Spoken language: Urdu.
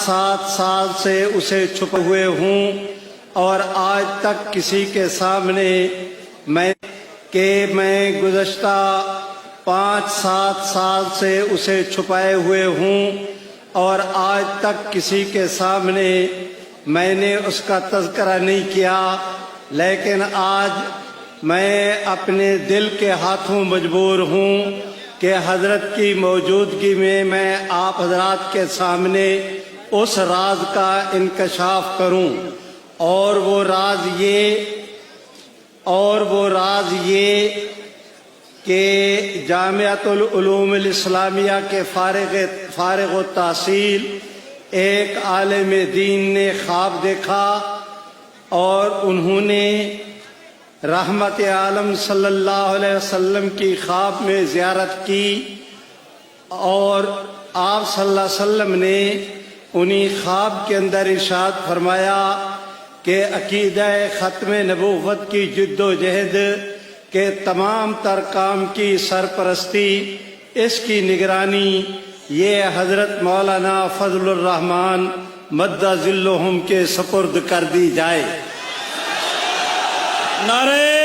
5-7 سال سے اسے چھپے ہوئے ہوں اور آج تک کسی کے سامنے میں گزشتہ 5-7 سال سے اسے چھپائے ہوئے ہوں اور آج تک کسی کے سامنے میں نے اس کا تذکرہ نہیں کیا، لیکن آج میں اپنے دل کے ہاتھوں مجبور ہوں کہ حضرت کی موجودگی میں آپ حضرات کے سامنے اس راز کا انکشاف کروں، اور وہ راز یہ کہ جامعۃ العلوم الاسلامیہ کے فارغ التحصیل ایک عالم دین نے خواب دیکھا اور انہوں نے رحمت عالم صلی اللہ علیہ وسلم کی خواب میں زیارت کی، اور آپ صلی اللہ علیہ وسلم نے انہی خواب کے اندر ارشاد فرمایا کہ عقیدہ ختم نبوت کی جد و جہد کے تمام تر کام کی سرپرستی، اس کی نگرانی یہ حضرت مولانا فضل الرحمن مد ظلہم کے سپرد کر دی جائے۔ نعرہ